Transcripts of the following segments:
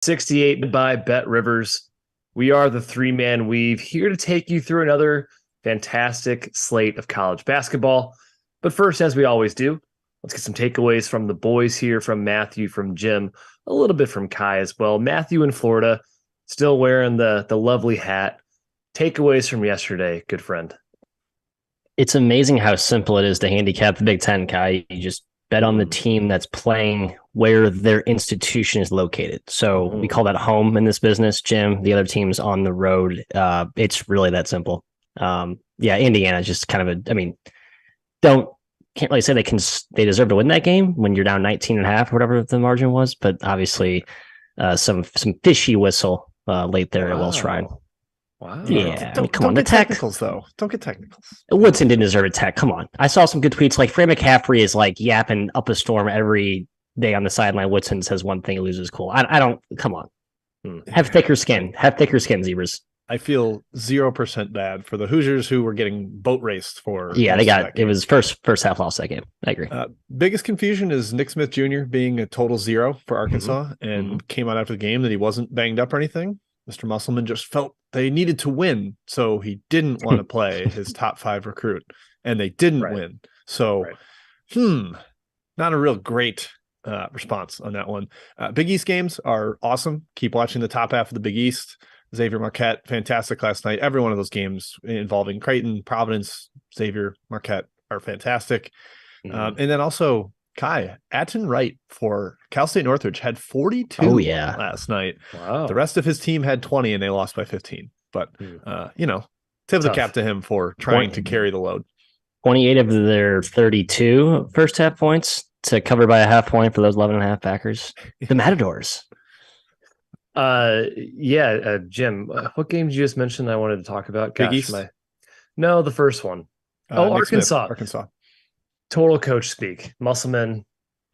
68 by BetRivers. We are the three-man weave here to take you through another fantastic slate of college basketball. But first, as we always do, let's get some takeaways from the boys here, from Matthew, from Jim, a little bit from Kai as well. Matthew in Florida, still wearing the lovely hat. Takeaways from yesterday, good friend. It's amazing how simple it is to handicap the Big Ten, Kai. You just bet on the team that's playing where their institution is located. So we call that home in this business, Jim. The other team's on the road. It's really that simple. Indiana is just kind of can't really say they deserve to win that game when you're down 19 and a half or whatever the margin was, but obviously some fishy whistle late there at Wells Shrine. Wow. Yeah. Come on. The technicals, though. Don't get technicals. Woodson didn't deserve a tech. Come on. I saw some good tweets. Like, Fran McCaffrey is like yapping up a storm every day on the sideline. Woodson says one thing, he loses cool. I don't. Come on. Have thicker skin. Have thicker skin, Zebras. I feel 0% bad for the Hoosiers who were getting boat raced for. Yeah, they got it. Was first half lost that game. I agree. Biggest confusion is Nick Smith Jr. being a total zero for Arkansas and came out after the game that he wasn't banged up or anything. Mr. Musselman just felt they needed to win, so he didn't want to play his top 5 recruit, and they didn't win. So, not a real great response on that one. Big East games are awesome. Keep watching the top half of the Big East. Xavier Marquette, fantastic last night. Every one of those games involving Creighton, Providence, Xavier, Marquette are fantastic. And then also Kai, Atten Wright for Cal State Northridge had 42 last night. Wow. The rest of his team had 20 and they lost by 15. But, tip of the cap to him for trying to carry the load. 28 of their 32 first half points to cover by a half point for those 11 and a half backers. The Matadors. Jim, what game did you just mention I wanted to talk about? Big East? No, the first one. Arkansas. Arkansas. Total coach speak. Musselman,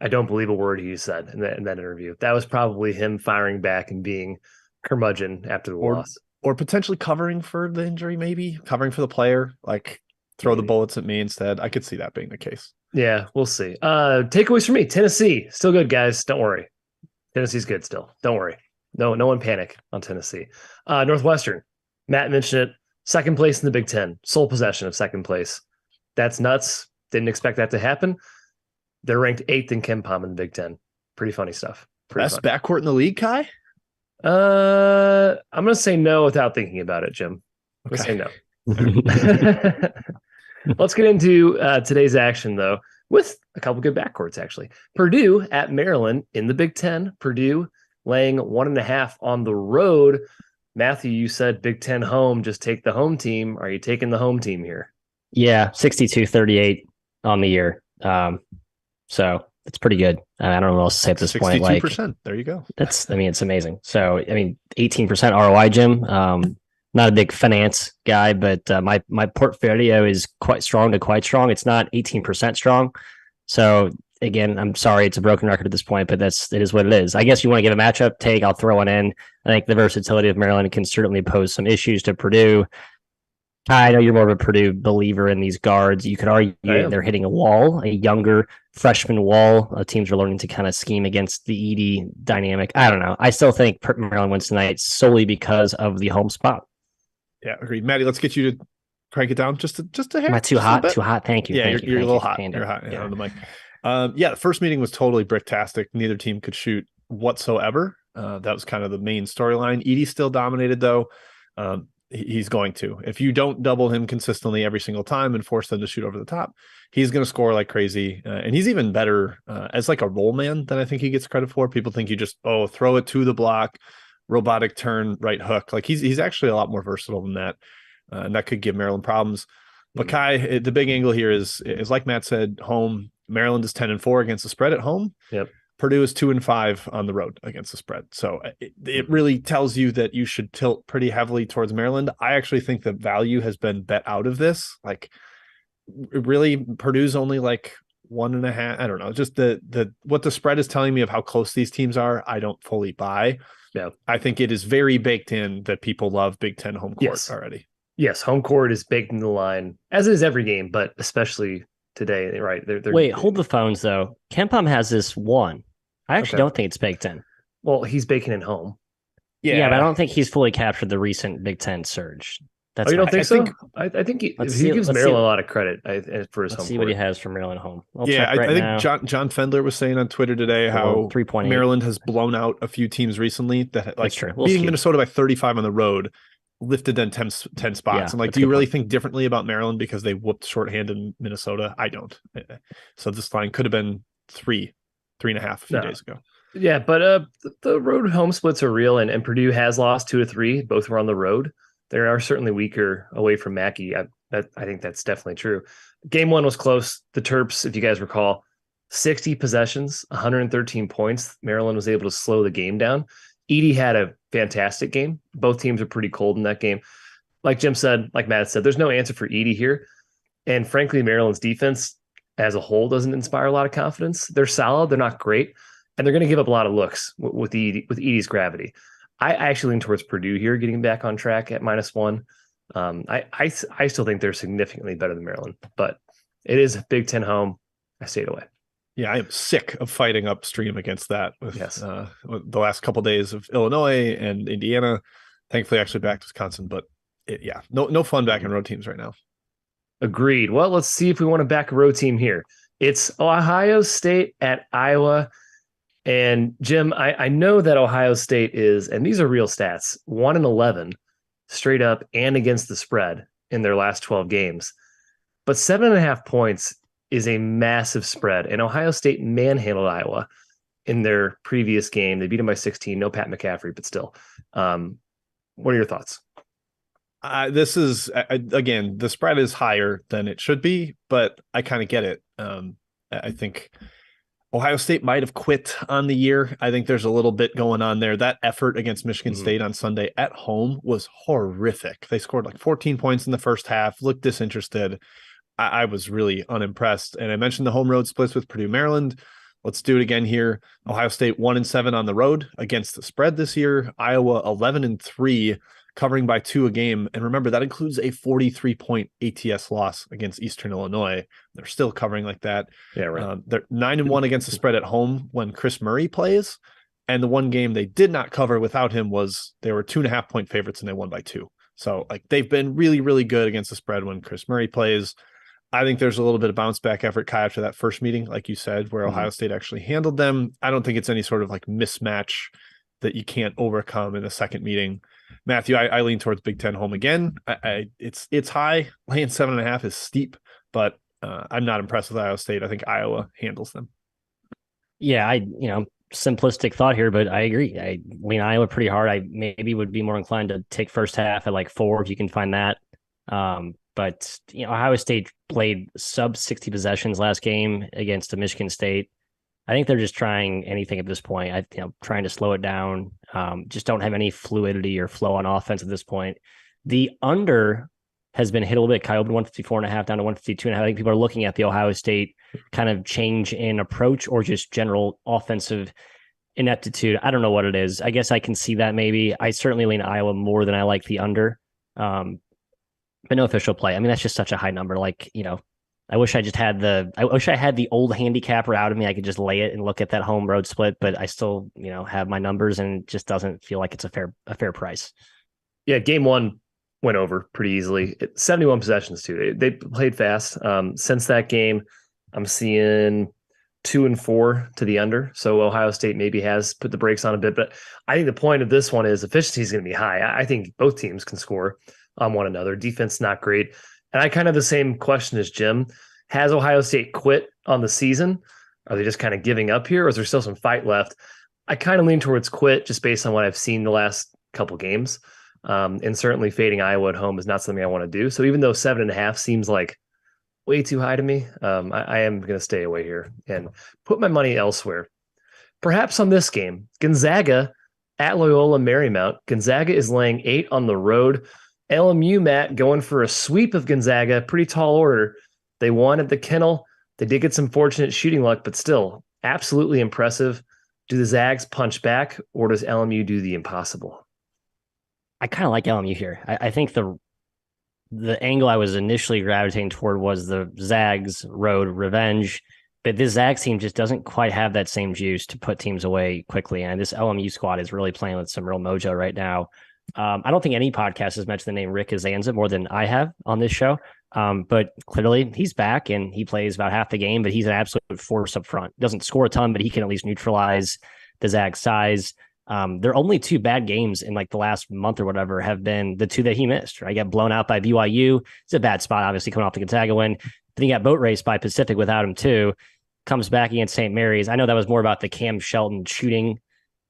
I don't believe a word he said in that interview. That was probably him firing back and being curmudgeon after the loss. Or potentially covering for the injury, maybe. Covering for the player. Like, throw the bullets at me instead. I could see that being the case. Yeah, we'll see. Takeaways for me. Tennessee. Still good, guys. Don't worry. Tennessee's good still. Don't worry. No one panic on Tennessee. Northwestern. Matt mentioned it. Second place in the Big Ten. Sole possession of second place. That's nuts. Didn't expect that to happen. They're ranked 8th in KenPom in the Big Ten. Pretty funny stuff. Best backcourt in the league, Kai? I'm going to say no without thinking about it, Jim. I'm going to say no. Let's get into today's action, though, with a couple good backcourts, actually. Purdue at Maryland in the Big Ten. Purdue laying 1.5 on the road. Matthew, you said Big Ten home, just take the home team. Are you taking the home team here? Yeah, 62-38 on the year. So it's pretty good. I don't know what else to say at this point. 62%. There you go. It's amazing. So, 18% ROI, Jim. Not a big finance guy, but my portfolio is quite strong to quite strong. It's not 18% strong. So, again, I'm sorry, it's a broken record at this point, but it is what it is. I guess you want to give a matchup take, I'll throw one in. I think the versatility of Maryland can certainly pose some issues to Purdue. I know you're more of a Purdue believer in these guards. You could argue they're hitting a wall, a younger freshman wall. Teams are learning to kind of scheme against the ED dynamic. I don't know. I still think Maryland wins tonight solely because of the home spot. Yeah, agreed. Maddie, let's get you to crank it down just a hair. Am I too hot? Too hot. Thank you. Yeah, Thank you. You're a little hot. Panda. You're hot on the mic. The first meeting was totally bricktastic. Neither team could shoot whatsoever. That was kind of the main storyline. Edie still dominated, though. He's going to. If you don't double him consistently every single time and force them to shoot over the top, he's going to score like crazy. And he's even better as like a roll man than I think he gets credit for. People think you just, throw it to the block, robotic turn, right hook. Like he's actually a lot more versatile than that. And that could give Maryland problems. But Kai, the big angle here is like Matt said, home. Maryland is 10-4 against the spread at home. Yep. Purdue is 2-5 on the road against the spread. So it really tells you that you should tilt pretty heavily towards Maryland. I actually think that value has been bet out of this. Like really Purdue's only like 1.5. I don't know. Just the what the spread is telling me of how close these teams are, I don't fully buy. Yeah. I think it is very baked in that people love Big Ten home court already. Yes, home court is baked in the line, as is every game, but especially today, right? Wait, hold the phones though. KenPom has this one. I actually don't think it's baked in. Well, he's baking in home. Yeah, but I don't think he's fully captured the recent Big Ten surge. That's you don't think so? I think he gives Maryland a lot of credit for his home. Let's see what he has for Maryland home. I think John Fendler was saying on Twitter today how 3.8. Maryland has blown out a few teams recently that like beating Minnesota by 35 on the road lifted them 10 spots. Yeah, and like, do you really think differently about Maryland because they whooped shorthanded Minnesota? I don't. So this line could have been 3.5 a few days ago. Yeah, but the road home splits are real, and Purdue has lost 2 of 3. Both were on the road. They are certainly weaker away from Mackey. I think that's definitely true. Game 1 was close. The Terps, if you guys recall, 60 possessions, 113 points. Maryland was able to slow the game down. Edey had a fantastic game. Both teams are pretty cold in that game. Like Jim said, like Matt said, there's no answer for Edey here. And frankly, Maryland's defense as a whole doesn't inspire a lot of confidence. They're solid. They're not great. And they're going to give up a lot of looks with Edey's gravity. I actually lean towards Purdue here, getting back on track at -1. I still think they're significantly better than Maryland, but it is Big Ten home. I stayed away. Yeah, I am sick of fighting upstream against that with the last couple of days of Illinois and Indiana. Thankfully, actually back to Wisconsin, but no fun backing road teams right now. Agreed. Well, let's see if we want to back a road team here. It's Ohio State at Iowa. And Jim, I know that Ohio State is, and these are real stats, 1-11 straight up and against the spread in their last 12 games. But 7.5 points is a massive spread. And Ohio State manhandled Iowa in their previous game. They beat them by 16. No Pat McCaffrey, but still. What are your thoughts? This is, again, the spread is higher than it should be, but I kind of get it. I think Ohio State might have quit on the year. I think there's a little bit going on there. That effort against Michigan State on Sunday at home was horrific. They scored like 14 points in the first half, looked disinterested. I was really unimpressed. And I mentioned the home road splits with Purdue-Maryland. Let's do it again here. Ohio State 1-7 on the road against the spread this year. Iowa 11-3, covering by 2 a game. And remember, that includes a 43-point ATS loss against Eastern Illinois. They're still covering like that. Yeah, right. They're 9-1 against the spread at home when Chris Murray plays. And the one game they did not cover without him was they were 2.5-point favorites and they won by 2. So like they've been really, really good against the spread when Chris Murray plays. I think there's a little bit of bounce back effort, Kai, after that first meeting, like you said, where Ohio State actually handled them. I don't think it's any sort of like mismatch that you can't overcome in a second meeting. Matthew, I lean towards Big Ten home again. It's high. Laying 7.5 is steep, but I'm not impressed with Iowa State. I think Iowa handles them. Yeah, simplistic thought here, but I agree. I lean Iowa pretty hard. I maybe would be more inclined to take first half at like 4 if you can find that. But Ohio State played sub 60 possessions last game against Michigan State. I think they're just trying anything at this point. Trying to slow it down. Just don't have any fluidity or flow on offense at this point. The under has been hit a little bit. Kyle opened 154.5 down to 152.5. I think people are looking at the Ohio State kind of change in approach or just general offensive ineptitude. I don't know what it is. I guess I can see that maybe. I certainly lean Iowa more than I like the under. But no official play. I mean, that's just such a high number. Like, I wish I had the old handicapper out of me. I could just lay it and look at that home road split, but I still, have my numbers and it just doesn't feel like it's a fair price. Yeah. Game 1 went over pretty easily. 71 possessions too. They played fast. Since that game, I'm seeing 2 and 4 to the under. So Ohio State maybe has put the brakes on a bit, but I think the point of this one is efficiency is going to be high. I think both teams can score on one another. Defense, not great. And I kind of the same question as Jim. Has Ohio State quit on the season? Are they just kind of giving up here? Or is there still some fight left? I kind of lean towards quit just based on what I've seen the last couple games. And certainly fading Iowa at home is not something I want to do. So even though 7.5 seems like way too high to me, I am going to stay away here and put my money elsewhere. Perhaps on this game, Gonzaga at Loyola Marymount. Gonzaga is laying 8 on the road. LMU, Matt, going for a sweep of Gonzaga, pretty tall order. They won at the Kennel. They did get some fortunate shooting luck, but still absolutely impressive. Do the Zags punch back, or does LMU do the impossible? I kind of like LMU here. I think the angle I was initially gravitating toward was the Zags road revenge. But this Zags team just doesn't quite have that same juice to put teams away quickly. And this LMU squad is really playing with some real mojo right now. I don't think any podcast has mentioned the name Rick Azanza more than I have on this show. But clearly he's back and he plays about half the game, but he's an absolute force up front. Doesn't score a ton, but he can at least neutralize the Zags size. Their only two bad games in like the last month or whatever have been the two that he missed. Right? Got blown out by BYU. It's a bad spot, obviously, coming off the Gonzaga win. Then he got boat raced by Pacific without him too. Comes back against St. Mary's. I know that was more about the Cam Shelton shooting,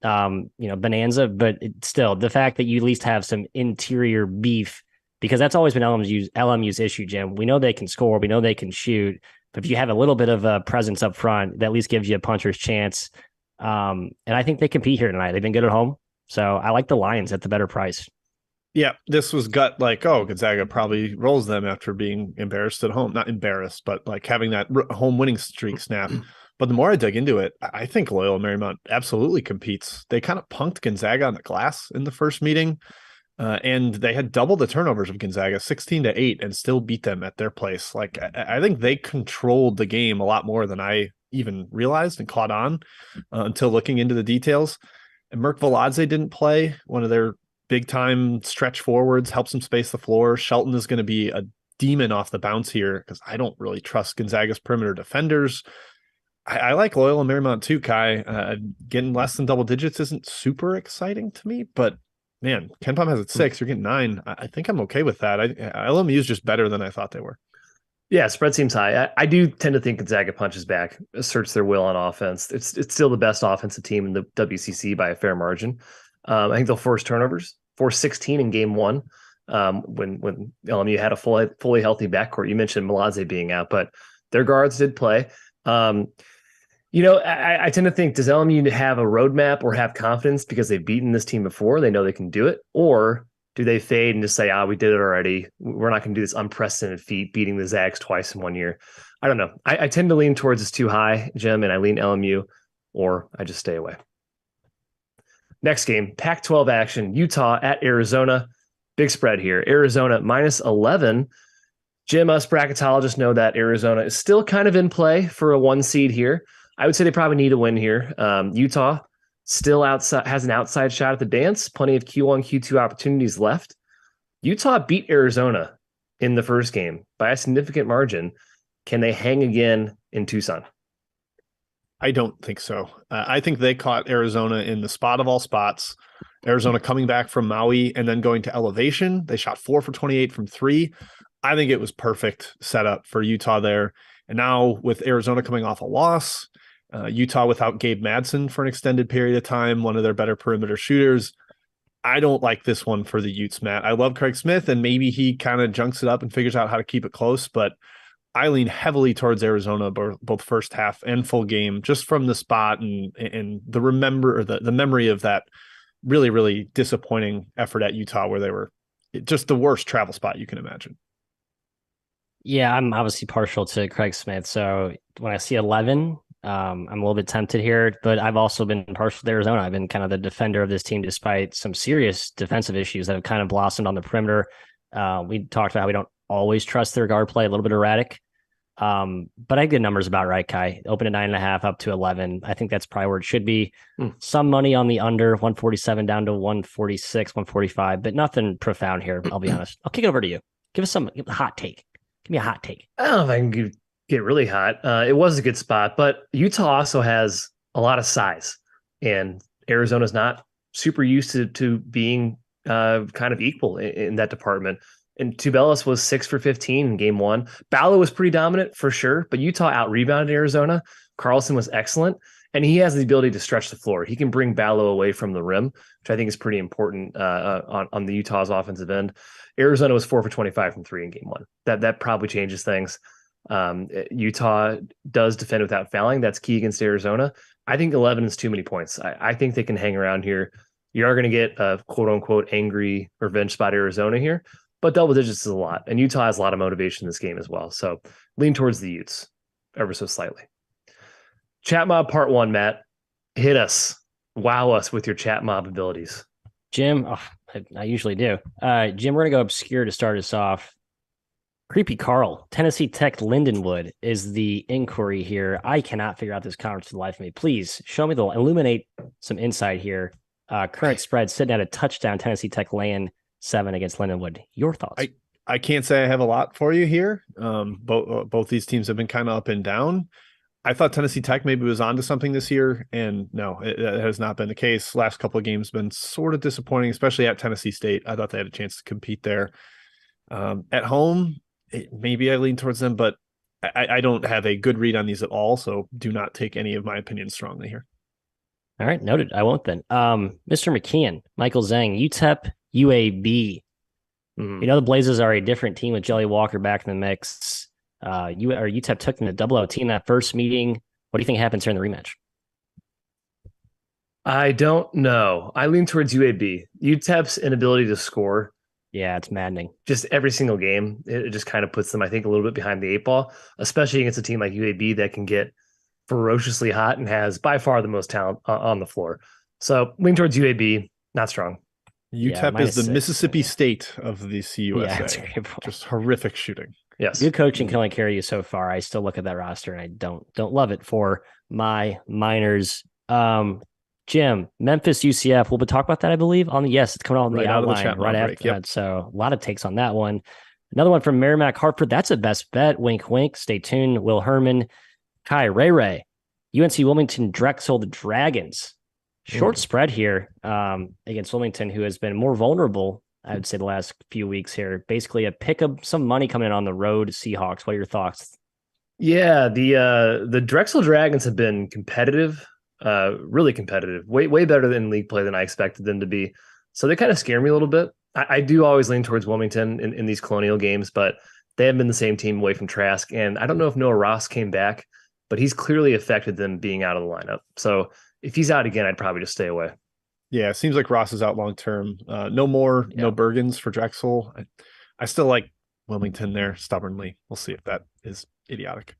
bonanza, but still the fact that you at least have some interior beef, because that's always been LMU's issue, Jim. We know they can score. We know they can shoot. But if you have a little bit of a presence up front, that at least gives you a puncher's chance. And I think they compete here tonight. They've been good at home. So I like the Lions at the better price. Yeah, this was gut like, oh, Gonzaga probably rolls them after being embarrassed at home. Not embarrassed, but like having that home winning streak snap. But the more I dig into it, I think Loyola Marymount absolutely competes. They kind of punked Gonzaga on the glass in the first meeting, and they had double the turnovers of Gonzaga, 16-8, and still beat them at their place. Like, I think they controlled the game a lot more than I even realized and caught on until looking into the details. And Merk Veladze didn't play, one of their big-time stretch forwards, helps them space the floor. Shelton is going to be a demon off the bounce here because I don't really trust Gonzaga's perimeter defenders. I like Loyola Marymount too, Kai. Getting less than double digits isn't super exciting to me, but man, KenPom has it 6. You're getting 9. I think I'm okay with that. LMU is just better than I thought they were. Yeah, spread seems high. I do tend to think Gonzaga punches back, asserts their will on offense. It's still the best offensive team in the WCC by a fair margin. I think they'll force turnovers, force 16 in game 1 when LMU had a fully healthy backcourt. You mentioned Veladze being out, but their guards did play. I tend to think, does LMU have a roadmap or have confidence because they've beaten this team before? They know they can do it. Or do they fade and just say, we did it already. We're not going to do this unprecedented feat, beating the Zags twice in 1 year. I don't know. I tend to lean towards it's too high, Jim, and I lean LMU, or I just stay away. Next game, Pac-12 action, Utah at Arizona. Big spread here. Arizona minus 11. Jim, us bracketologists know that Arizona is still kind of in play for a 1 seed here. I would say they probably need a win here. Utah still has an outside shot at the dance. Plenty of Q1, Q2 opportunities left. Utah beat Arizona in the first game by a significant margin. Can they hang again in Tucson? I don't think so. I think they caught Arizona in the spot of all spots. Arizona coming back from Maui and then going to elevation. They shot 4 for 28 from 3. I think it was perfect setup for Utah there. And now with Arizona coming off a loss, Utah without Gabe Madsen for an extended period of time, one of their better perimeter shooters. I don't like this one for the Utes, Matt. I love Craig Smith, and maybe he kind of junks it up and figures out how to keep it close, but I lean heavily towards Arizona, both first half and full game, just from the spot and the memory of that really, really disappointing effort at Utah where they were just the worst travel spot you can imagine. Yeah, I'm obviously partial to Craig Smith. So when I see 11, I'm a little bit tempted here, but I've also been partial to Arizona. I've been kind of the defender of this team despite some serious defensive issues that have kind of blossomed on the perimeter. We talked about how we don't always trust their guard play, a little bit erratic. But I get numbers about right, Kai. Open at 9.5 up to 11. I think that's probably where it should be. Some money on the under 147 down to 146, 145, but nothing profound here. I'll be honest. I'll kick it over to you. Give us a hot take. Give me a hot take. I don't know if I can get really hot. It was a good spot, but Utah also has a lot of size, and Arizona's not super used to being kind of equal in that department. And Tubelis was 6 for 15 in game 1. Ballo was pretty dominant for sure, but Utah out-rebounded Arizona. Carlson was excellent, and he has the ability to stretch the floor. He can bring Ballo away from the rim, which I think is pretty important on the Utah's offensive end. Arizona was 4 for 25 from 3 in game 1. That probably changes things. Utah does defend without fouling. That's key against Arizona. I think 11 is too many points. I think they can hang around here. You are going to get a quote-unquote angry revenge spot Arizona here, but double digits is a lot. And Utah has a lot of motivation in this game as well. So lean towards the Utes ever so slightly. Chat Mob Part 1, Matt. Hit us. Wow us with your Chat Mob abilities. Jim, I usually do. Jim, we're going to go obscure to start us off. Creepy Carl, Tennessee Tech Lindenwood is the inquiry here. I cannot figure out this conference for the life of me. Please show me illuminate some insight here. Current spread sitting at a touchdown. Tennessee Tech laying 7 against Lindenwood. Your thoughts? I can't say I have a lot for you here. Both these teams have been kind of up and down. I thought Tennessee Tech maybe was onto something this year, and no, it has not been the case. Last couple of games been sort of disappointing, especially at Tennessee State. I thought they had a chance to compete there. At home, maybe I lean towards them, but I don't have a good read on these at all, so do not take any of my opinions strongly here. All right, noted. I won't then. Mr. McKeon, Michael Zhang, UTEP, UAB. You know the Blazers are a different team with Jelly Walker back in the mix. UTEP took them to double OT in that first meeting. What do you think happens here in the rematch? I don't know. I lean towards UAB. UTEP's inability to score. Yeah, it's maddening. Just every single game, it just kind of puts them, I think, a little bit behind the 8 ball, especially against a team like UAB that can get ferociously hot and has by far the most talent on the floor. So lean towards UAB, not strong. UTEP is the Mississippi State of the CUSA. Yeah, just horrific shooting. Yes. Good coaching can only carry you so far. I still look at that roster and I don't love it for my Miners. Jim, Memphis, UCF. We'll be talking about that, I believe. It's coming on the outline right after that. So a lot of takes on that one. Another one from Merrimack, Hartford. That's a best bet. Wink, wink. Stay tuned. Will Herman, Kai Ray. UNC Wilmington, Drexel, the Dragons. Short spread here against Wilmington, who has been more vulnerable, I would say, the last few weeks here. Basically, a pick of some money coming in on the road. Seahawks. What are your thoughts? Yeah, the Drexel Dragons have been competitive, really competitive, way better than league play than I expected them to be. So they kind of scare me a little bit. I do always lean towards Wilmington in these Colonial games, but they have been the same team away from Trask. And I don't know if Noah Ross came back, but he's clearly affected them being out of the lineup. So if he's out again, I'd probably just stay away. Yeah, it seems like Ross is out long term. No Bergens for Drexel. I still like Wilmington there stubbornly. We'll see if that is idiotic.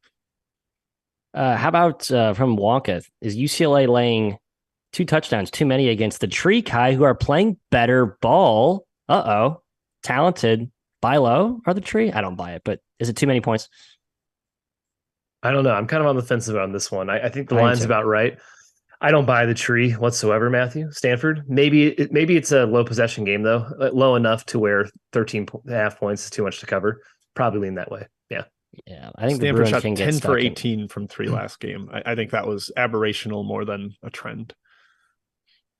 How about from Wonka? Is UCLA laying 2 touchdowns, too many against the Tree Kai, who are playing better ball? Talented. Buy low are the Tree? I don't buy it, but is it too many points? I don't know. I'm kind of on the fence on this one. I think the line's about right. I don't buy the Tree whatsoever, Matthew. Stanford. Maybe it's a low possession game, though. Low enough to where 13.5 points is too much to cover. Probably lean that way. Yeah. Yeah. I think Stanford shot 10 for 18 from 3 last game. I think that was aberrational more than a trend.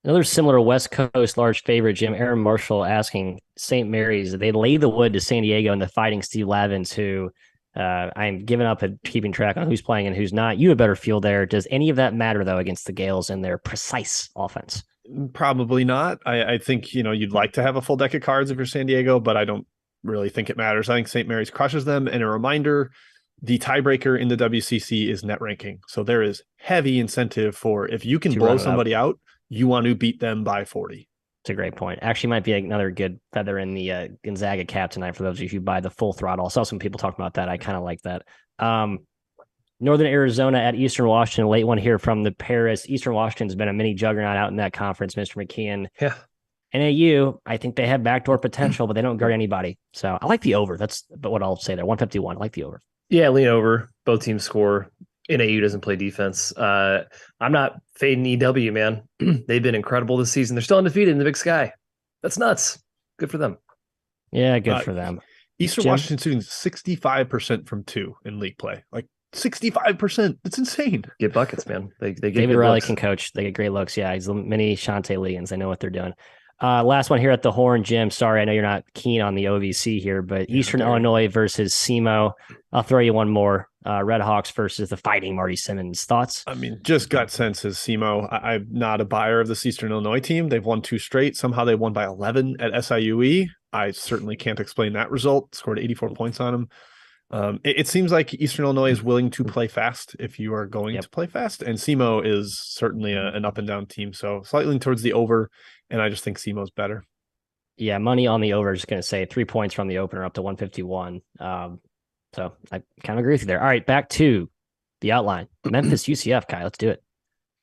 Another similar West Coast large favorite, Jim. Aaron Marshall asking St. Mary's. They lay the wood to San Diego and the Fighting Steve Lavins, who I'm giving up at keeping track on who's playing and who's not. You have a better feel there. Does any of that matter, though, against the Gales and their precise offense? Probably not. I think, you'd like to have a full deck of cards if you're San Diego, but I don't really think it matters. I think St. Mary's crushes them. And a reminder, the tiebreaker in the WCC is net ranking. So there is heavy incentive for if you can blow somebody out, you want to beat them by 40. It's a great point. Actually, might be another good feather in the Gonzaga cap tonight for those of you who buy the full throttle. I saw some people talking about that. I kind of like that. Northern Arizona at Eastern Washington, late one here from the Paris. Eastern Washington's been a mini juggernaut out in that conference, Mr. McKeon. Yeah. NAU, I think they have backdoor potential, but they don't guard anybody. So I like the over. That's what I'll say there. 151. I like the over. Yeah, lean over. Both teams score. NAU doesn't play defense. I'm not fading EW, man. They've been incredible this season. They're still undefeated in the Big Sky. That's nuts. Good for them. Yeah, good for them. Eastern Washington shooting 65% from 2 in league play. Like 65%. It's insane. Get buckets, man. They get David Riley can coach. They get great looks. Yeah, he's the mini Shantae Liggins. They know what they're doing. Last one here at the Horn, Jim. Sorry, I know you're not keen on the OVC here, but Eastern Illinois versus SEMO. I'll throw you one more. Red Hawks versus the Fighting Marty Simmons. Thoughts? I mean, just gut sense is SEMO. I'm not a buyer of this Eastern Illinois team. They've won 2 straight. Somehow they won by 11 at SIUE. I certainly can't explain that result. Scored 84 points on them. It seems like Eastern Illinois is willing to play fast if you are going to play fast. And SEMO is certainly an up and down team. So slightly towards the over. And I just think SEMO's better. Yeah, money on the over. Just going to say 3 points from the opener up to 151. So I kind of agree with you there. All right, back to the outline. Memphis, UCF, Kai. Let's do it.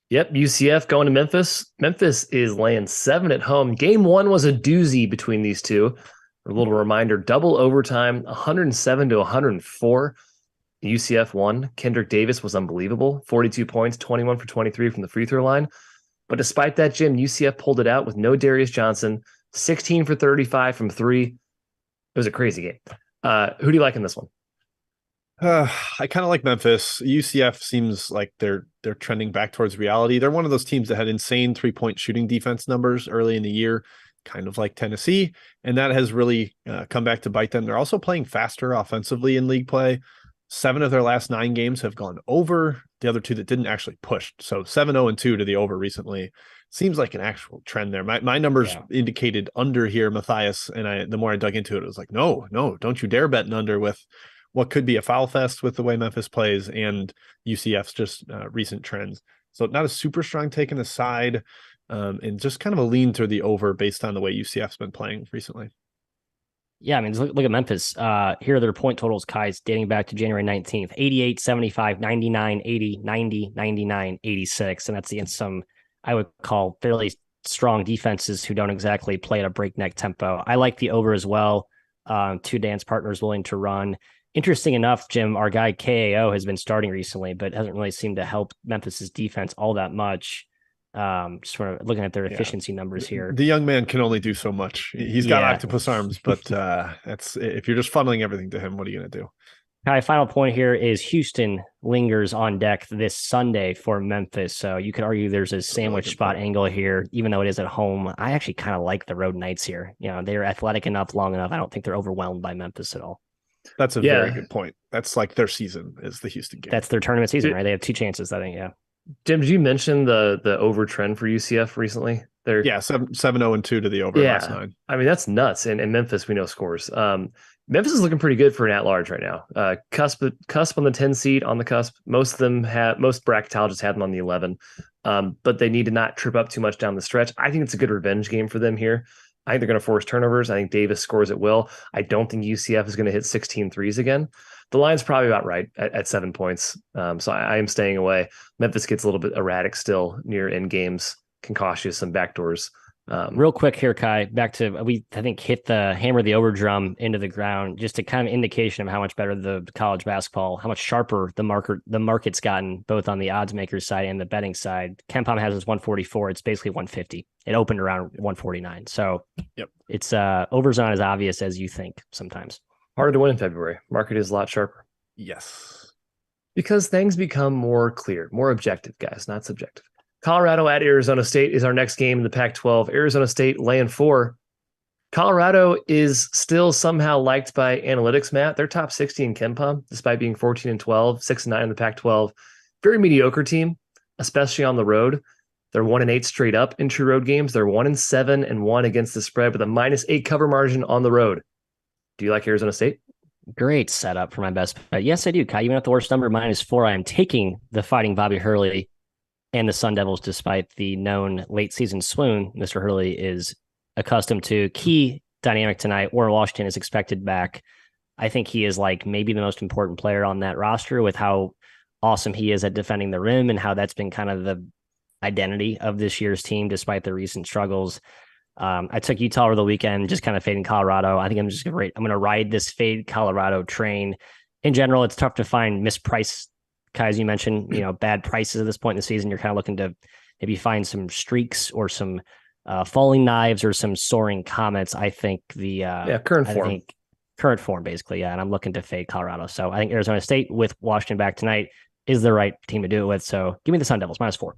Yep, UCF going to Memphis. Memphis is laying 7 at home. Game 1 was a doozy between these two. A little reminder, double overtime, 107 to 104. UCF won. Kendrick Davis was unbelievable. 42 points, 21 for 23 from the free throw line. But despite that, Jim, UCF pulled it out with no Darius Johnson, 16 for 35 from three. It was a crazy game. Who do you like in this one? I kind of like Memphis. UCF seems like they're trending back towards reality. They're one of those teams that had insane 3-point shooting defense numbers early in the year, kind of like Tennessee, and that has really come back to bite them. They're also playing faster offensively in league play. 7 of their last 9 games have gone over. The other 2 that didn't actually push. So 7-0-2 to the over recently. Seems like an actual trend there. My numbers indicated under here, Matthias, and the more I dug into it, it was like, no, don't you dare bet an under with what could be a foul fest with the way Memphis plays and UCF's just recent trends. So not a super strong take on the side, and just kind of a lean to the over based on the way UCF's been playing recently. Yeah, I mean, look at Memphis. Here are their point totals, Kai's, dating back to January 19th. 88, 75, 99, 80, 90, 99, 86. And that's against some, I would call, fairly strong defenses who don't exactly play at a breakneck tempo. I like the over as well. 2 dance partners willing to run. Interesting enough, Jim, our guy KAO has been starting recently, but hasn't really seemed to help Memphis's defense all that much. Just sort of looking at their efficiency numbers here. The young man can only do so much. He's got octopus arms, but that's if you're just funneling everything to him, what are you going to do? My final point here is Houston lingers on deck this Sunday for Memphis. So you could argue there's a sandwich spot angle here, even though it is at home. I actually kind of like the road Knights here. You know, they're athletic enough, long enough. I don't think they're overwhelmed by Memphis at all. That's a very good point. That's like their season is the Houston game. That's their tournament season, right? They have 2 chances, I think. Yeah. Jim, did you mention the over trend for UCF recently? They're 7-0-2 to the over last 9. I mean, that's nuts. And Memphis, we know, scores. Memphis is looking pretty good for an at-large right now. Cusp on the 10 seed, on the cusp. Most bracketologists had them on the 11. But they need to not trip up too much down the stretch. I think it's a good revenge game for them here. I think they're going to force turnovers. I think Davis scores at will. I don't think UCF is going to hit 16 threes again. The line's probably about right at 7 points. So I am staying away. Memphis gets a little bit erratic still near end games, can cost you some backdoors. Real quick here, Kai, back to, I think hit the hammer the over drum into the ground, just a kind of indication of how much better the college basketball, how much sharper the market's gotten, both on the odds makers side and the betting side. KenPom has us 144. It's basically 150. It opened around 149. So it's overs not as obvious as you think sometimes. Harder to win in February. Market is a lot sharper. Yes. Because things become more clear, more objective, guys, not subjective. Colorado at Arizona State is our next game in the Pac-12. Arizona State laying 4. Colorado is still somehow liked by analytics, Matt. They're top 60 in KenPom, despite being 14-12, 6-9 in the Pac-12. Very mediocre team, especially on the road. They're 1-8 straight up in true road games. They're 1-7 and 1 against the spread with a -8 cover margin on the road. Do you like Arizona State? Great setup for my best bet. Yes, I do, Kai. Even at the worst number, -4, I am taking the Fighting Bobby Hurley and the Sun Devils, despite the known late season swoon Mr. Hurley is accustomed to. Key dynamic tonight, Warren Washington is expected back. I think he is like maybe the most important player on that roster with how awesome he is at defending the rim and how that's been kind of the identity of this year's team, despite the recent struggles. I took Utah over the weekend, just kind of fading Colorado. I think I'm going to ride this fade Colorado train. In general, it's tough to find mispriced, Kai, as you mentioned, bad prices at this point in the season. You're kind of looking to maybe find some streaks or some falling knives or some soaring comets. I think current form, basically. Yeah. And I'm looking to fade Colorado. So I think Arizona State with Washington back tonight is the right team to do it with. So give me the Sun Devils -4.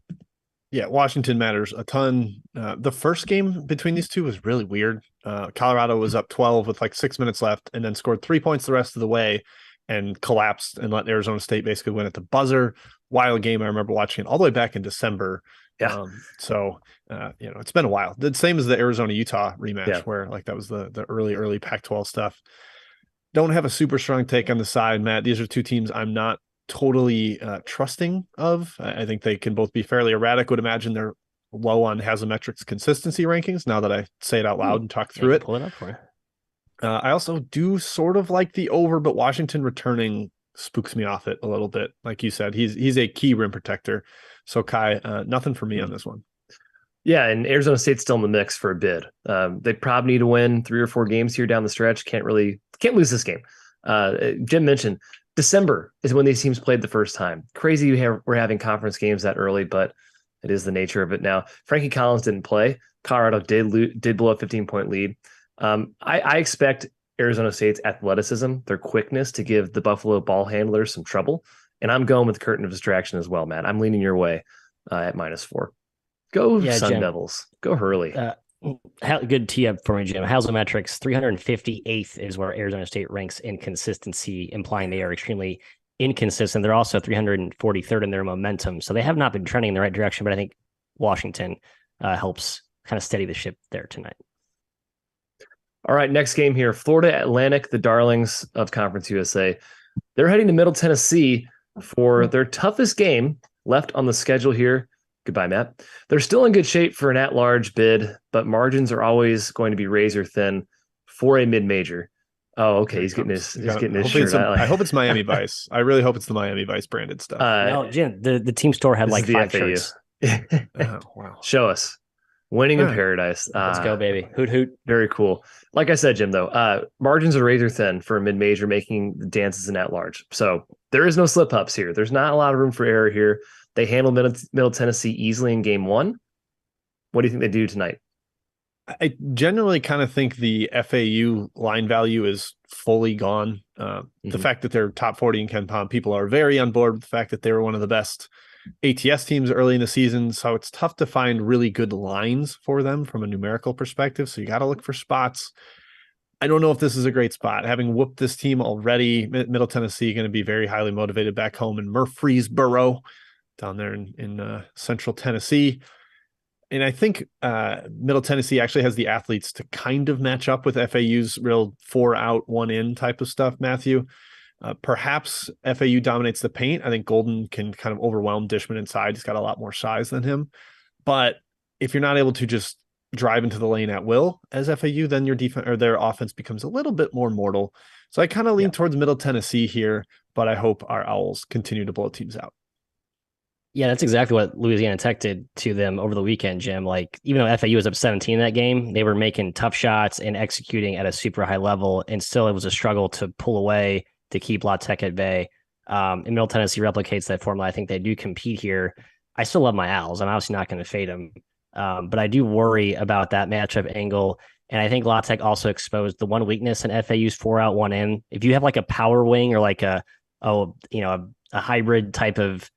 Yeah, Washington matters a ton. The first game between these two was really weird. Colorado was up 12 with like 6 minutes left and then scored 3 points the rest of the way and collapsed and let Arizona State basically win at the buzzer. Wild game. I remember watching it all the way back in December. Yeah. It's been a while. The same as the Arizona-Utah rematch where like that was the early Pac-12 stuff. Don't have a super strong take on the side, Matt. These are 2 teams I'm not totally trusting of. I think they can both be fairly erratic. Would imagine they're low on Hazometrics consistency rankings now that I say it out loud and talk through it. Pull it up for you. I also do sort of like the over, but Washington returning spooks me off it a little bit. Like you said, he's a key rim protector. So Kai, nothing for me on this one. Yeah, and Arizona State's still in the mix for a bid. They probably need to win 3 or 4 games here down the stretch. Can't lose this game. Jim mentioned December is when these teams played the first time. Crazy we're having conference games that early, but it is the nature of it now. Frankie Collins didn't play. Colorado did blow a 15-point lead. I expect Arizona State's athleticism, their quickness, to give the Buffalo ball handlers some trouble. And I'm going with the curtain of distraction as well, Matt. I'm leaning your way at -4. Go Sun Jim. Devils. Go Hurley. Good tee up for me, Jim. Hazelmetrics 358th is where Arizona State ranks in consistency, implying they are extremely inconsistent. They're also 343rd in their momentum. So they have not been trending in the right direction, but I think Washington helps kind of steady the ship there tonight. All right, next game here. Florida Atlantic, the darlings of Conference USA. They're heading to Middle Tennessee for their toughest game left on the schedule here. Goodbye, Matt. They're still in good shape for an at-large bid, but margins are always going to be razor thin for a mid-major. Oh, okay. He's getting his shirt out. I hope it's Miami Vice. I really hope it's the Miami Vice branded stuff. No, Jim, the team store had like 5 shirts. Oh, wow. Show us. Winning in paradise. Let's go, baby. Hoot, hoot. Very cool. Like I said, Jim, though, margins are razor thin for a mid-major making the dances in at-large. So there is no slip-ups here. There's not a lot of room for error here. They handled Middle Tennessee easily in game 1. What do you think they do tonight? I generally kind of think the FAU line value is fully gone. The fact that they're top 40 in KenPom, people are very on board with the fact that they were one of the best ATS teams early in the season. So it's tough to find really good lines for them from a numerical perspective. So you got to look for spots. I don't know if this is a great spot. Having whooped this team already, Middle Tennessee going to be very highly motivated back home in Murfreesboro, down there in central Tennessee. And I think Middle Tennessee actually has the athletes to kind of match up with FAU's real 4 out, 1 in type of stuff, Matthew. Perhaps FAU dominates the paint. I think Golden can kind of overwhelm Dishman inside. He's got a lot more size than him. But if you're not able to just drive into the lane at will as FAU, then your defense or their offense becomes a little bit more mortal. So I kind of lean towards Middle Tennessee here, but I hope our Owls continue to blow teams out. Yeah, that's exactly what Louisiana Tech did to them over the weekend, Jim. Like, even though FAU was up 17 in that game, they were making tough shots and executing at a super high level, and still it was a struggle to pull away to keep La Tech at bay. And Middle Tennessee replicates that formula. I think they do compete here. I still love my Owls. I'm obviously not going to fade them, but I do worry about that matchup angle. And I think La Tech also exposed the one weakness in FAU's 4 out, 1 in. If you have like a power wing or like a hybrid type of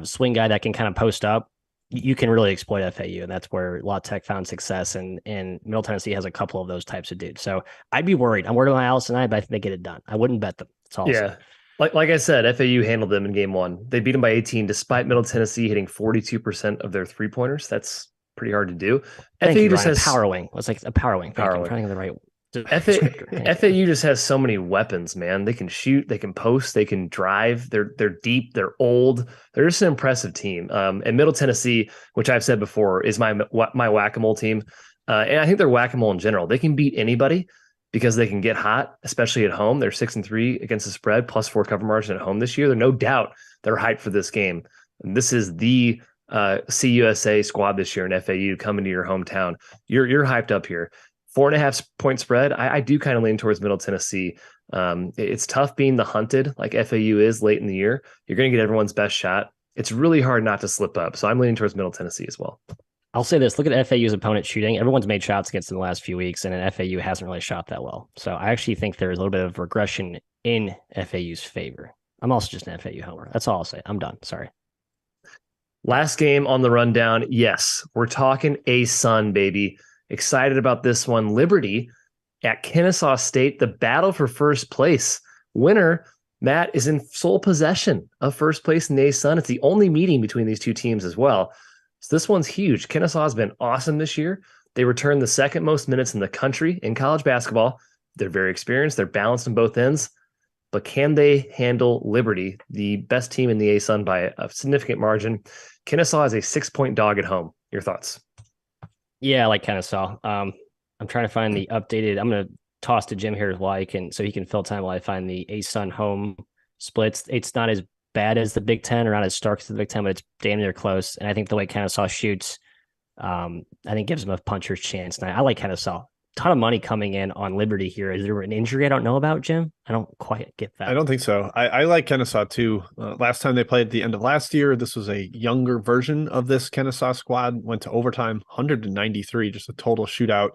swing guy that can kind of post up, you can really exploit FAU, and that's where La Tech found success. And Middle Tennessee has a couple of those types of dudes. So I'd be worried. I'm worried about Owls tonight, but I think they get it done. I wouldn't bet them. That's all. Yeah, like I said, FAU handled them in game 1. They beat them by 18, despite Middle Tennessee hitting 42% of their 3-pointers. That's pretty hard to do. FAU just has power wing. It's like a power wing. Power wing. I'm trying to get the right. FAU just has so many weapons, man. They can shoot, they can post, they can drive. They're deep, they're old. They're just an impressive team. And Middle Tennessee, which I've said before, is my whack-a-mole team. And I think they're whack-a-mole in general. They can beat anybody because they can get hot, especially at home. They're 6-3 against the spread, +4 cover margin at home this year. They're no doubt they're hyped for this game. And this is the CUSA squad this year in FAU coming to your hometown. You're hyped up here. 4.5 point spread. I do kind of lean towards Middle Tennessee. It's tough being the hunted like FAU is late in the year. You're going to get everyone's best shot. It's really hard not to slip up. So I'm leaning towards Middle Tennessee as well. I'll say this. Look at FAU's opponent shooting. Everyone's made shots against them the last few weeks, and FAU hasn't really shot that well. So I actually think there's a little bit of regression in FAU's favor. I'm also just an FAU homer. That's all I'll say. I'm done. Sorry. Last game on the rundown. Yes, we're talking ASUN, baby. Excited about this one. Liberty at Kennesaw State, the battle for first place. Winner, Matt, is in sole possession of first place in the ASUN. It's the only meeting between these two teams as well. So this one's huge. Kennesaw has been awesome this year. They returned the second most minutes in the country in college basketball. They're very experienced. They're balanced on both ends. But can they handle Liberty, the best team in the ASUN by a significant margin? Kennesaw is a 6-point dog at home. Your thoughts? Yeah, I like Kennesaw. I'm trying to find the updated. I'm going to toss to Jim here while he can fill time while I find the ASUN home splits. It's not as bad as the Big Ten or not as stark as the Big Ten, but it's damn near close. And I think the way Kennesaw shoots I think gives them a puncher's chance. And I like Kennesaw. Ton of money coming in on Liberty here. Is there an injury I don't know about, Jim? I don't quite get that. I don't think so. I like Kennesaw too. Last time they played at the end of last year, this was a younger version of this Kennesaw squad. Went to overtime, 193, just a total shootout.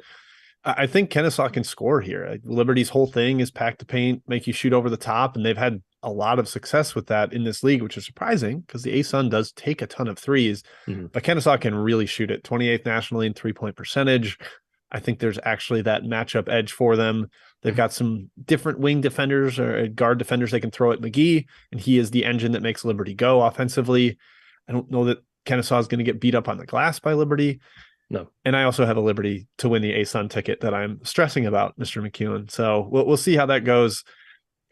I think Kennesaw can score here. Liberty's whole thing is pack the paint, make you shoot over the top, and they've had a lot of success with that in this league, which is surprising because the ASUN does take a ton of threes, but Kennesaw can really shoot it. 28th nationally in 3-point percentage. I think there's actually that matchup edge for them. They've got some different wing defenders or guard defenders they can throw at McGee, and he is the engine that makes Liberty go offensively. I don't know that Kennesaw is going to get beat up on the glass by Liberty. No. And I also have a Liberty to win the ASUN ticket that I'm stressing about, Mr. McEwen. So we'll see how that goes.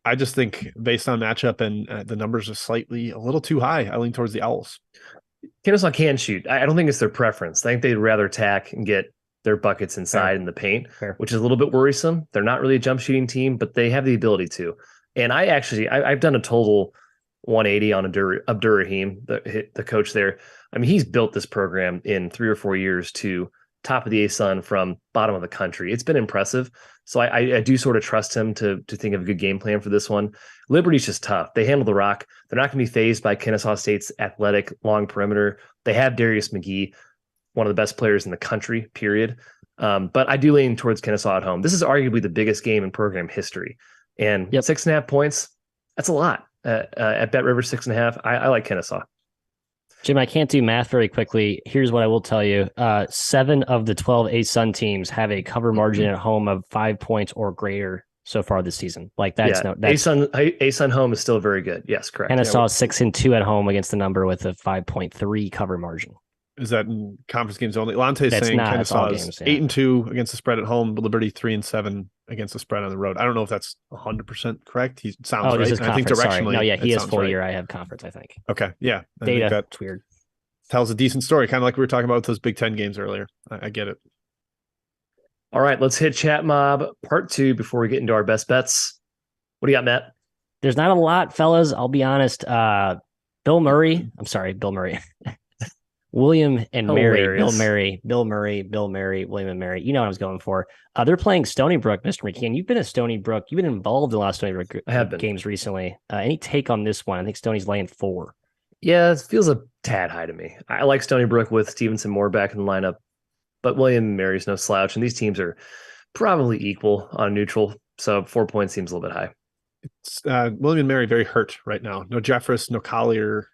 I just think based on matchup and the numbers are slightly a little too high. I lean towards the Owls. Kennesaw can shoot. I don't think it's their preference. I think they'd rather attack and get their buckets inside in the paint, which is a little bit worrisome. They're not really a jump shooting team, but they have the ability to. And I've done a total 180 on Abdur-Rahim, the coach there. I mean, he's built this program in 3 or 4 years to top of the ASUN from bottom of the country. It's been impressive. So I do sort of trust him to think of a good game plan for this one. Liberty's just tough. They handle the rock. They're not going to be fazed by Kennesaw State's athletic long perimeter. They have Darius McGee, one of the best players in the country, period. But I do lean towards Kennesaw at home. This is arguably the biggest game in program history. And 6.5 points, that's a lot. At BetRivers 6.5, I like Kennesaw. Jim, I can't do math very quickly. Here's what I will tell you. 7 of the 12 ASUN teams have a cover margin at home of 5 points or greater so far this season. Like that's ASUN home is still very good. Yes, correct. Kennesaw 6-2 at home against the number with a 5.3 cover margin. Is that in conference games only? Lante's saying Kennesaw is 8-2 against the spread at home, but Liberty 3-7 against the spread on the road. I don't know if that's 100% correct. He sounds right. I think directionally, he is full year. I have conference. I think. Okay, yeah, data. That's weird. Tells a decent story, kind of like we were talking about with those Big Ten games earlier. I get it. All right, let's hit Chat Mob Part 2 before we get into our best bets. What do you got, Matt? There's not a lot, fellas. I'll be honest. Bill Murray. William and Mary, Bill Murray, William and Mary. You know what I was going for. They're playing Stony Brook, Mr. McKeon. You've been at Stony Brook. You've been involved in a lot of Stony Brook games recently. Any take on this one? I think Stony's laying 4. Yeah, it feels a tad high to me. I like Stony Brook with Stevenson Moore back in the lineup, but William and Mary's no slouch, and these teams are probably equal on neutral, so 4 points seems a little bit high. It's William and Mary very hurt right now. No Jeffress, no Collier.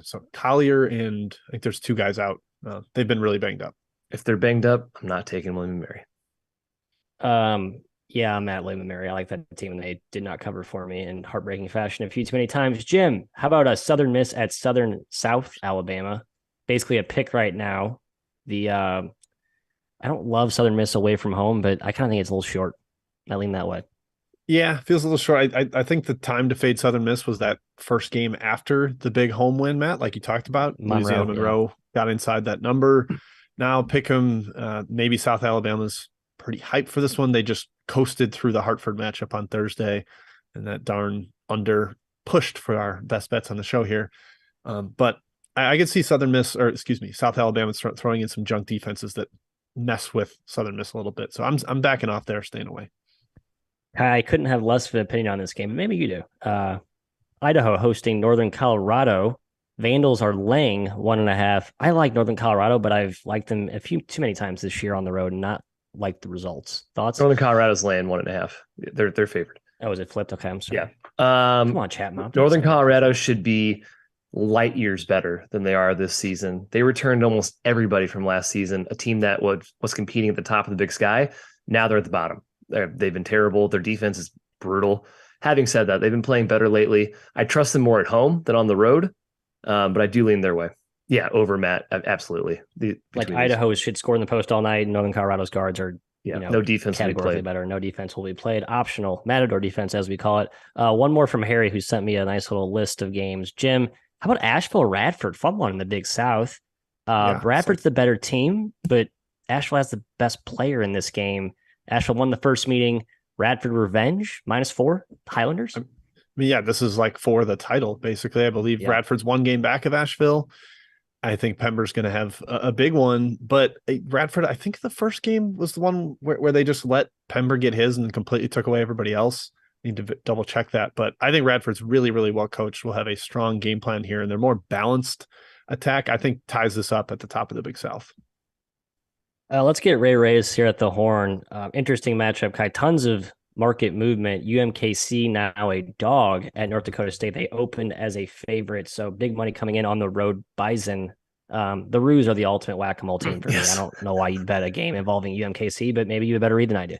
So Collier and I think there's 2 guys out. They've been really banged up. If they're banged up, I'm not taking William and Mary. Yeah, I'm at William and Mary. I like that team, and they did not cover for me in heartbreaking fashion a few too many times. Jim, how about a Southern Miss at Southern South Alabama? Basically a pick right now. I don't love Southern Miss away from home, but I kind of think it's a little short. I lean that way. Yeah, feels a little short. I think the time to fade Southern Miss was that first game after the big home win, Matt, like you talked about. Monroe got inside that number. Now pick them. Maybe South Alabama's pretty hyped for this one. They just coasted through the Hartford matchup on Thursday, and that darn under pushed for our best bets on the show here. But I could see South Alabama throwing in some junk defenses that mess with Southern Miss a little bit. So I'm backing off there, staying away. I couldn't have less of an opinion on this game, but maybe you do. Idaho hosting Northern Colorado. Vandals are laying 1.5. I like Northern Colorado, but I've liked them a few too many times this year on the road and not liked the results. Thoughts? Northern Colorado's laying 1.5. They're favored. Oh, is it flipped? Okay, I'm sorry. Yeah. Come on, chat, Mom. Northern Colorado should be light years better than they are this season. They returned almost everybody from last season, a team that was competing at the top of the Big Sky. Now they're at the bottom. They've been terrible. Their defense is brutal. Having said that, they've been playing better lately. I trust them more at home than on the road, but I do lean their way. Yeah, over Matt, absolutely. Idaho should score in the post all night. Northern Colorado's guards are no defense categorically will be better. No defense will be played. Optional Matador defense, as we call it. One more from Harry, who sent me a nice little list of games. Jim, how about Asheville Radford? Fun one in the Big South. Bradford's the better team, but Asheville has the best player in this game. Asheville won the first meeting. Radford revenge -4. Highlanders. This is like for the title, basically. I believe Radford's 1 game back of Asheville. I think Pember's going to have a big one, but Radford, I think the first game was the one where they just let Pember get his and completely took away everybody else. Need to double check that, but I think Radford's really, really well coached. Will have a strong game plan here, and they're more balanced attack. I think ties this up at the top of the Big South. Let's get Ray Reyes here at the horn. Interesting matchup, Kai. Tons of market movement. UMKC now a dog at North Dakota State. They opened as a favorite, so big money coming in on the road. Bison. The Roos are the ultimate whack-a-mole team for me. I don't know why you'd bet a game involving UMKC, but maybe you have a better read than I do.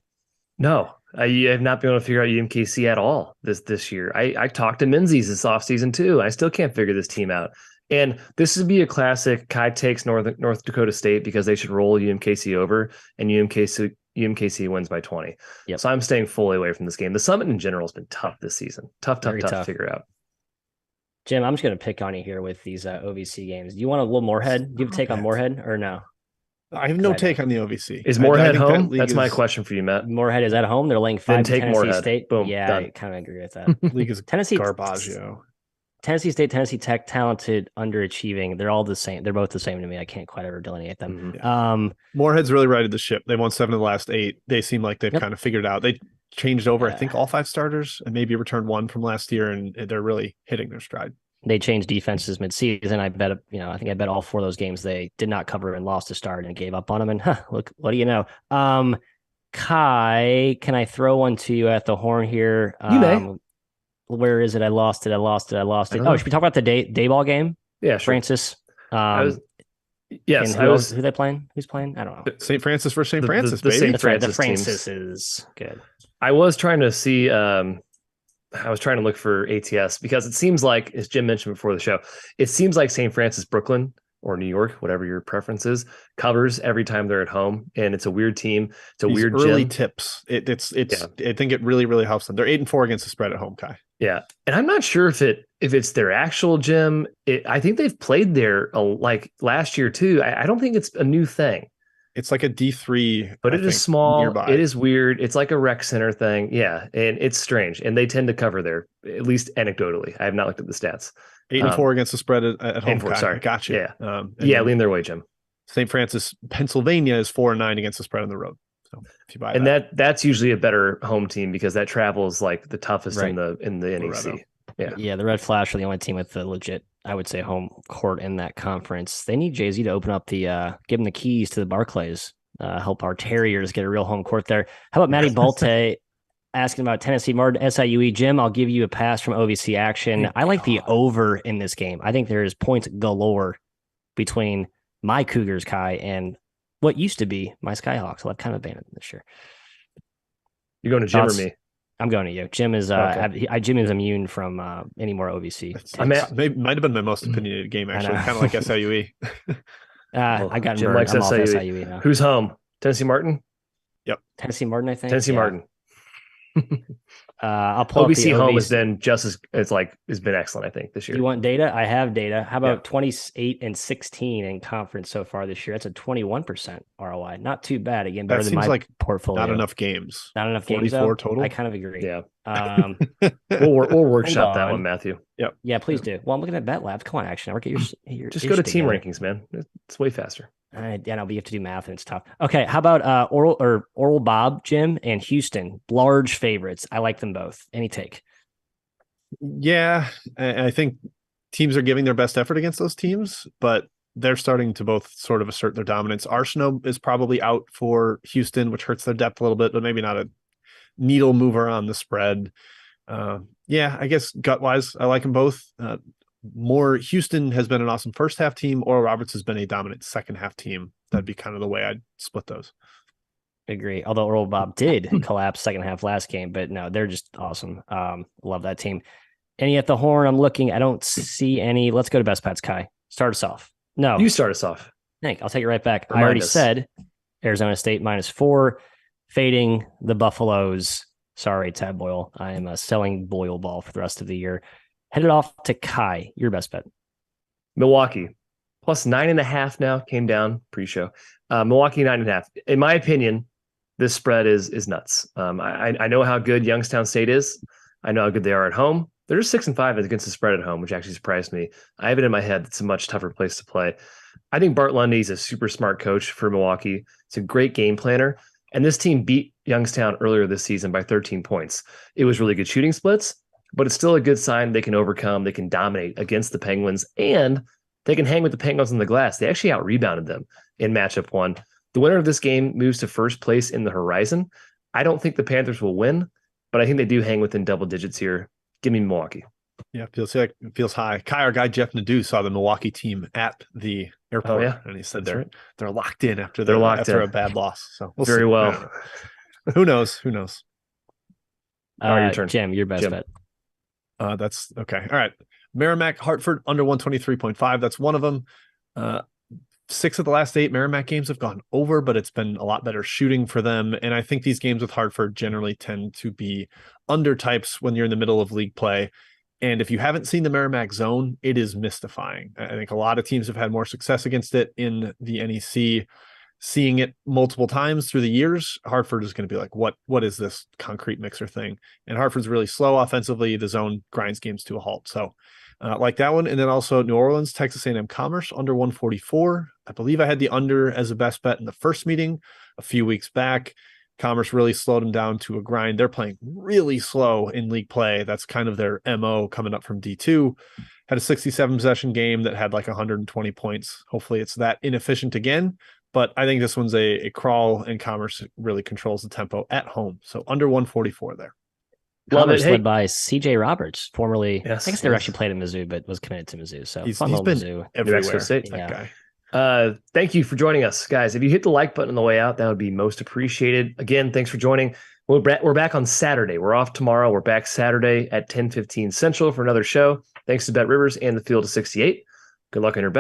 No, I have not been able to figure out UMKC at all this year. I talked to Menzies this offseason too. I still can't figure this team out. And this would be a classic. Kai takes North Dakota State because they should roll UMKC over, and UMKC wins by 20. Yep. So I'm staying fully away from this game. The Summit in general has been tough this season. Tough to figure out. Jim, I'm just going to pick on you here with these OVC games. Do you want a little Moorhead? Do you have a take on Moorhead or no? I have no take on the OVC. Is Moorhead home? That's my question for you, Matt. Moorhead is at home. They're laying 5 to Tennessee Moorhead. State. Boom, yeah, done. I kind of agree with that. League is Garbaggio. Tennessee State, Tennessee Tech, talented, underachieving. They're all the same. They're both the same to me. I can't quite ever delineate them. Mm-hmm. Moorhead's really righted the ship. They won 7 of the last 8. They seem like they've kind of figured it out. They changed over, I think, all 5 starters and maybe returned 1 from last year, and they're really hitting their stride. They changed defenses midseason. I think I bet all 4 of those games they did not cover and lost to start and gave up on them. And look, what do you know? Kai, can I throw one to you at the horn here? You may. Where is it? I lost it. Oh, should we talk about the day ball game? Yeah, sure. Francis. Who they playing? Who's playing? I don't know. St. Francis versus St. Francis, baby. St. That's right. The Francis Francis is good. I was trying to see. I was trying to look for ATS because it seems like, as Jim mentioned before the show, it seems like St. Francis, Brooklyn, or New York, whatever your preference is, covers every time they're at home, and it's a weird team. It's a weird early gym. Tips. It's. I think it really, really helps them. They're 8-4 against the spread at home, Kai. Yeah, and I'm not sure if it's their actual gym. I think they've played there like last year too. I don't think it's a new thing. It's like a D3, but it is small. Nearby. It is weird. It's like a rec center thing. Yeah, and it's strange. And they tend to cover there, at least anecdotally. I have not looked at the stats. 8-4 against the spread at home. 8-4, sorry, gotcha. Yeah, lean their way, Jim. St. Francis, Pennsylvania is 4-9 against the spread on the road. So if you buy that's usually a better home team because that travel is like the toughest in the NEC. Yeah, the Red Flash are the only team with the legit, I would say, home court in that conference. They need Jay-Z to open up give them the keys to the Barclays, help our Terriers get a real home court there. How about Matty Balte asking about Tennessee Martin, SIUE? Jim, I'll give you a pass from OVC action. I like the over in this game. I think there is points galore between my Cougars, Kai, and what used to be my Skyhawks. I've kind of abandoned them this year. You're going to Jim or me? I'm going to you. Jim is Jim is immune from any more OVC. Might have been my most opinionated game, actually. Kind of like SIUE. I got Jim likes SIUE. Now. Who's home? Tennessee Martin? Yep. Tennessee Martin, I think. Tennessee Martin. I'll pull OVC home has been has been excellent, I think, this year. You want data? I have data. How about 28-16 in conference so far this year? That's a 21% ROI. Not too bad. Again, better than my portfolio. Not enough games. Not enough games. 44 total. I kind of agree. Yeah. We'll workshop that one, Matthew. Yep. Yeah, please do. Well, I'm looking at Bet Labs. Come on, Action Network. Get your just go to team rankings, man. It's way faster. You have to do math and it's tough. Okay, how about Oral Bob, Jim, and Houston? Large favorites. I like them both. Any take? Yeah, I think teams are giving their best effort against those teams, but they're starting to both sort of assert their dominance. Arsenault is probably out for Houston, which hurts their depth a little bit, but maybe not a needle mover on the spread. I guess gut-wise, I like them both. Houston has been an awesome first half team. Oral Roberts has been a dominant second half team. That'd be kind of the way I'd split those. Agree. Although Oral Bob did collapse second half last game, but no, they're just awesome. Love that team. Any at the horn? I'm looking. I don't see any. Let's go to best bets, Kai. Start us off. No, you start us off. I'll take it right back. I already said Arizona State -4, fading the Buffaloes. Sorry, Tad Boyle. I am selling Boyle ball for the rest of the year. Headed off to Kai. Your best bet. Milwaukee plus 9.5 now, came down pre-show. Milwaukee 9.5. In my opinion, this spread is nuts. I know how good Youngstown State is. I know how good they are at home. They're just 6-5 against the spread at home, which actually surprised me. I have it in my head it's a much tougher place to play. I think Bart Lundy's a super smart coach for Milwaukee. It's a great game planner. And this team beat Youngstown earlier this season by 13 points. It was really good shooting splits, but it's still a good sign they can overcome, they can dominate against the Penguins, and they can hang with the Penguins on the glass. They actually out-rebounded them in matchup 1. The winner of this game moves to first place in the Horizon. I don't think the Panthers will win, but I think they do hang within double digits here. Give me Milwaukee. Yeah, it feels high. Kai, our guy Jeff Nadeau, saw the Milwaukee team at the airport, and he said they're locked in after a bad loss. So we'll see. Well. Who knows? Your turn. Jim, your best bet. That's okay. All right. Merrimack, Hartford, under 123.5. That's one of them. 6 of the last 8 Merrimack games have gone over, but it's been a lot better shooting for them. And I think these games with Hartford generally tend to be under types when you're in the middle of league play. And if you haven't seen the Merrimack zone, it is mystifying. I think a lot of teams have had more success against it in the NEC. Seeing it multiple times through the years, Hartford is going to be like, what is this concrete mixer thing? And Hartford's really slow offensively. The zone grinds games to a halt. So like that one. And then also New Orleans, Texas A&M Commerce, under 144. I believe I had the under as a best bet in the first meeting a few weeks back. Commerce really slowed them down to a grind. They're playing really slow in league play. That's kind of their MO coming up from D2. Had a 67 possession game that had like 120 points. Hopefully it's that inefficient again. But I think this one's a crawl, and Commerce really controls the tempo at home. So under 144 there. Commerce led by CJ Roberts, formerly, I guess never actually played at Mizzou, but was committed to Mizzou. So he's been Mizzou everywhere. That guy. Thank you for joining us, guys. If you hit the like button on the way out, that would be most appreciated. Again, thanks for joining. We're back on Saturday. We're off tomorrow. We're back Saturday at 10:15 Central for another show. Thanks to BetRivers and the Field of 68. Good luck on your bet.